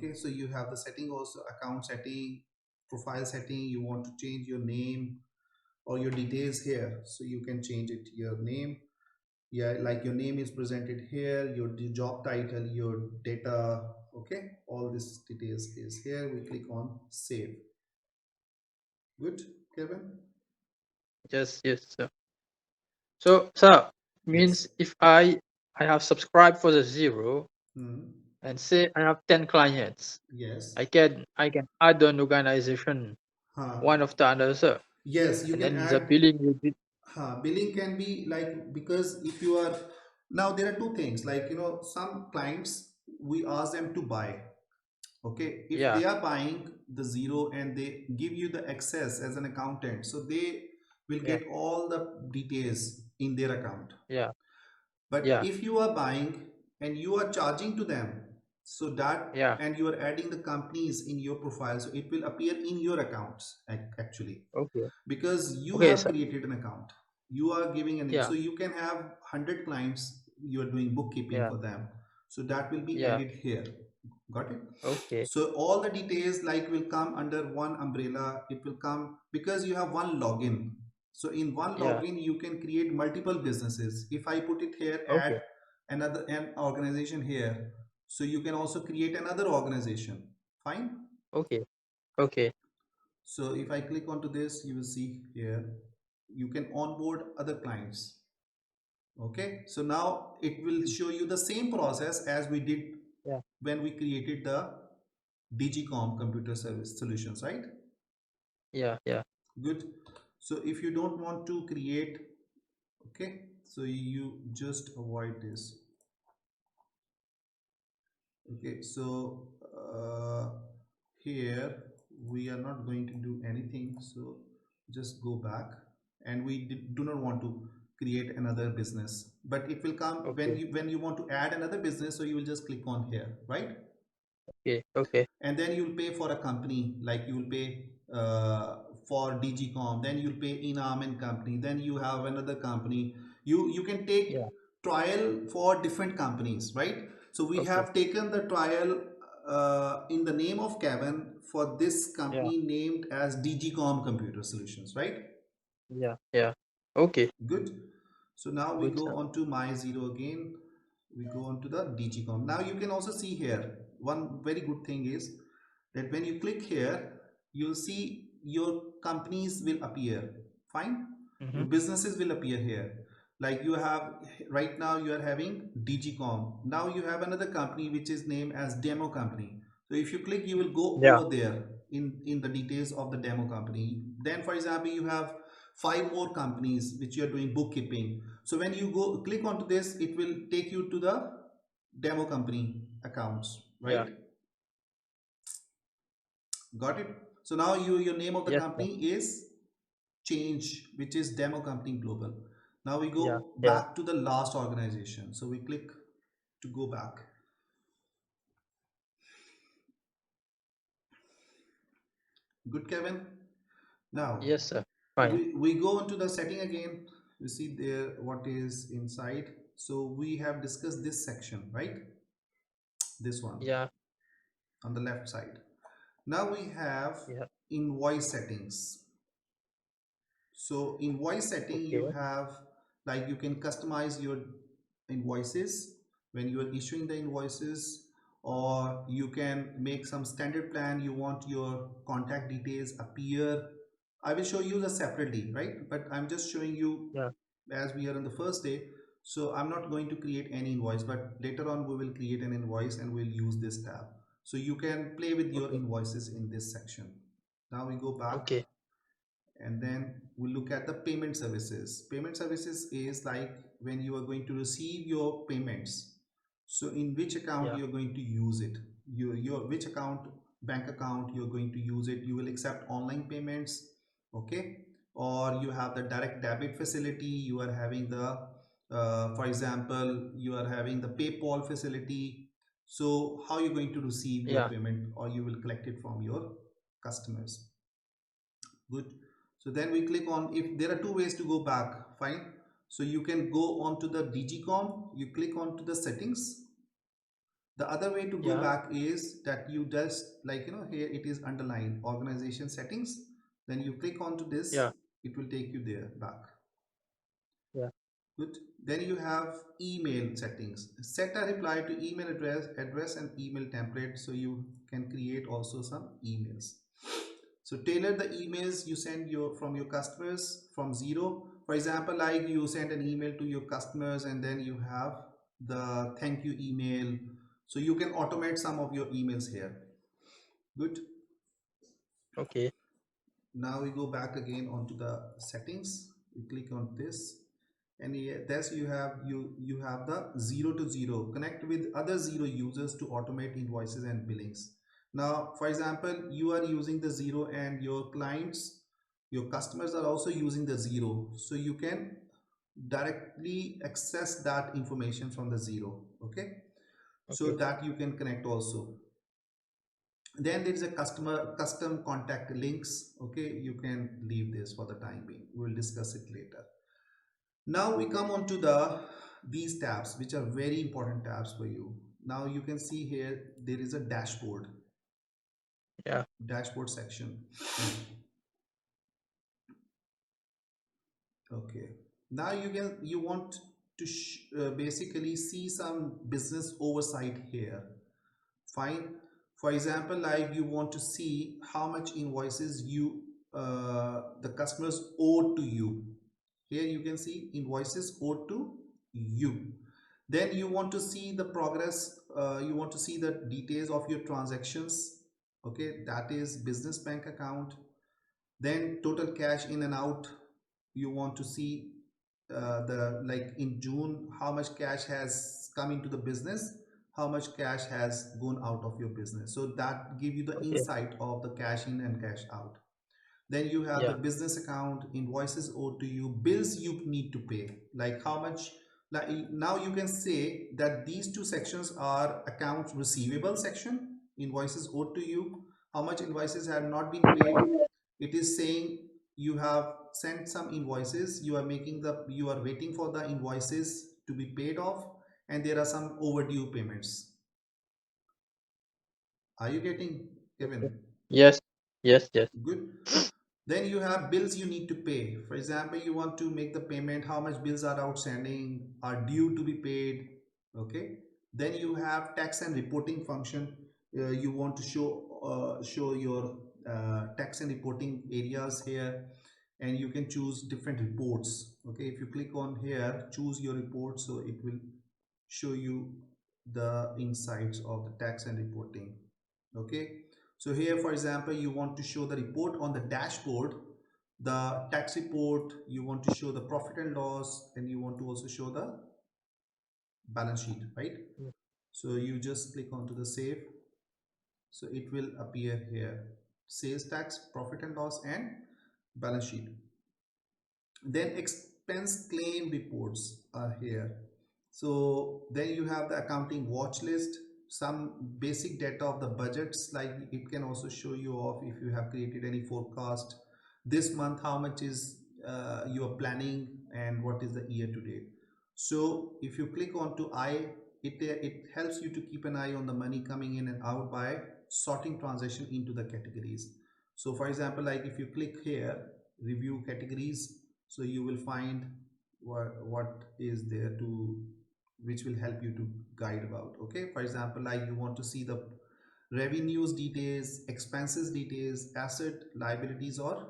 Okay, so you have the setting also, account setting, profile setting. You want to change your name or your details here, so you can change it, your name. Yeah, like your name is presented here, your job title, your data. Okay, all this details is here. We click on save. Good, Kevin. Yes, yes, sir. So, sir, Yes. means if I have subscribed for the Xero Hmm. and say I have 10 clients, Yes. I can add an organization Huh. one after another, sir. Yes, you And can then the add. billing will be, Billing can be like, because if you are, now there are two things, like, some clients, we ask them to buy. Okay, if yeah, they are buying the Zero and they give you the access as an accountant, so they will yeah, get all the details in their account. yeah, But yeah, if you are buying and you are charging to them, so that, yeah. and you are adding the companies in your profile, so it will appear in your accounts actually, Okay, because you okay, have sir. created an account. You are giving a name, Yeah, so you can have 100 clients, you are doing bookkeeping yeah, for them, so that will be yeah. added here. Got it? Okay, So all the details like will come under one umbrella. It will come because you have one login. So in one yeah, login you can create multiple businesses. If I put it here, add okay, an organization here, so you can also create another organization. Fine. okay, okay. So if I click onto this, you will see here, you can onboard other clients. Okay, so now it will Mm, show you the same process as we did yeah, when we created the DGCOM computer service solutions, right? yeah, yeah, Good. So if you don't want to create, okay, so you just avoid this. Okay, so here we are not going to do anything, so just go back, and we do not want to create another business, but it will come when okay, you want to add another business, so you will just click on here, right? okay, okay. And then you'll pay for a company, like you will pay for DGCOM, then you'll pay Inam and company, then you have another company. You can take Yeah, trial for different companies, right? So we okay, have taken the trial in the name of Kevin for this yeah, company named as DGCOM Computer Solutions, right? yeah, yeah. Okay, Good. So now we good, go sir. on to my Zero again. We go on to the DGCOM. Now you can also see here, one very good thing is that when you click here, you'll see your companies will appear. Fine. Mm-hmm. Your businesses will appear here. Like you have right now, you are having DGCOM. Now you have another company which is named as Demo Company. So if you click, you will go Yeah, over there in the details of the demo company. Then, for example, you have five more companies which you are doing bookkeeping. So when you go click onto this, it will take you to the demo company accounts, yeah, right? Got it? So now your name of the yes, sir. company is change, which is demo company global. Now we go Yeah, yeah, back to the last organization, so we click to go back. Good, Kevin. Now yes, sir. Fine. we go into the setting again. You see there what is inside. So we have discussed this section, right? This one Yeah, on the left side. Now we have yeah, invoice settings. So in voice setting, you okay, have, like, you can customize your invoices when you are issuing the invoices, or you can make some standard plan. You want your contact details appear. I will show you the separately, right? But I'm just showing you yeah, as we are on the first day. So I'm not going to create any invoice, but later on we will create an invoice and we'll use this tab. So you can play with your okay, invoices in this section. Now we go back, okay, and then we look at the payment services. Payment services is like when you are going to receive your payments, so in which account yeah, you're going to use it, your which account, bank account you're going to use it. You will accept online payments, okay, or you have the direct debit facility. You are having the for example, you are having the PayPal facility. So how you're going to receive your yeah, payment, or you will collect it from your customers. Good. So then we click on, if there are two ways to go back, fine. So you can go on to the DGCOM, you click on to the settings, The other way to go Yeah. back is that you just, like, here it is underlined organization settings. Then you click onto this, Yeah. it will take you there back. Yeah. Good. Then you have email settings. Set a reply to email address and email template, so you can create also some emails. So tailor the emails you send from your customers from Xero. For example, like you send an email to your customers and then you have the thank you email. So you can automate some of your emails here. Good. Okay. Now we go back again onto the settings. We click on this, and thus you have the Xero to Xero connect with other Xero users to automate invoices and billings. Now, for example, you are using the Xero and your clients, your customers are also using the Xero, so you can directly access that information from the Xero. Okay, so Okay. that you can connect also. Then there is a customer custom contact links. Okay, you can leave this for the time being, we'll discuss it later. Now we come on to these tabs, which are very important tabs for you. Now you can see here there is a Yeah. dashboard section. Okay, now you want to basically see some business oversight here. Fine. For example, like you want to see how much invoices the customers owe to you. Here you can see invoices owed to you. Then you want to see the progress, you want to see the details of your transactions. Okay, that is business bank account. Then total cash in and out, you want to see the, like, in June how much cash has come into the business, how much cash has gone out of your business, so that give you the Okay. insight of the cash in and cash out. Then you have the Yeah. business account, invoices owed to you, bills you need to pay, like how much. Like now you can say that these two sections are accounts receivable section, invoices owed to you, how much invoices have not been paid. It is saying you have sent some invoices, you are waiting for the invoices to be paid off, and there are some overdue payments. Are you getting, Okay. Kevin? Yes. Yes. Yes. Good. Then you have bills you need to pay. For example, you want to make the payment, how much bills are outstanding, are due to be paid. Okay. Then you have tax and reporting function. You want to show your tax and reporting areas here, and you can choose different reports. Okay. If you click on here, choose your report, so it will show you the insights of the tax and reporting. Okay, so here for example you want to show the report on the dashboard, the tax report, you want to show the profit and loss, and you want to also show the balance sheet, right? Mm. So you just click onto the save, so it will appear here, sales tax, profit and loss, and balance sheet. Then expense claim reports are here. So then you have the accounting watch list, some basic data of the budgets, like it can also show you off if you have created any forecast this month, how much is you are planning, and what is the year to date. So if you click on to I, it helps you to keep an eye on the money coming in and out by sorting transaction into the categories. So for example, like if you click here, review categories, so you will find what is there to, which will help you to guide about. Okay, for example, like you want to see the revenues details, expenses details, asset, liabilities, or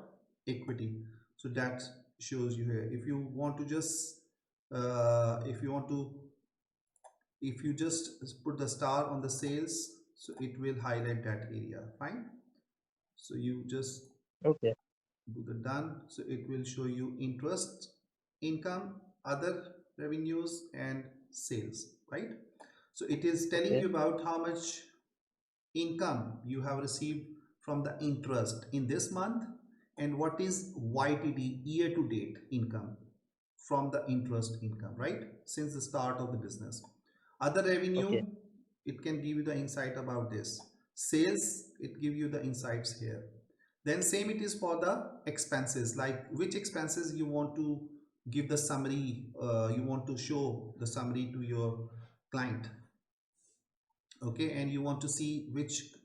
equity, so that shows you here. If you want to just if you want to, if you just put the star on the sales, so it will highlight that area. Fine, so you just Okay. do the done, so it will show you interest income, other revenues, and sales, right? So it is telling Okay. you about how much income you have received from the interest in this month, and what is YTD, year to date income from the interest income, right, since the start of the business. Other revenue, Okay. it can give you the insight about this. Sales, it give you the insights here. Then same it is for the expenses, like which expenses you want to give the summary, you want to show the summary to your client. okay, and you want to see which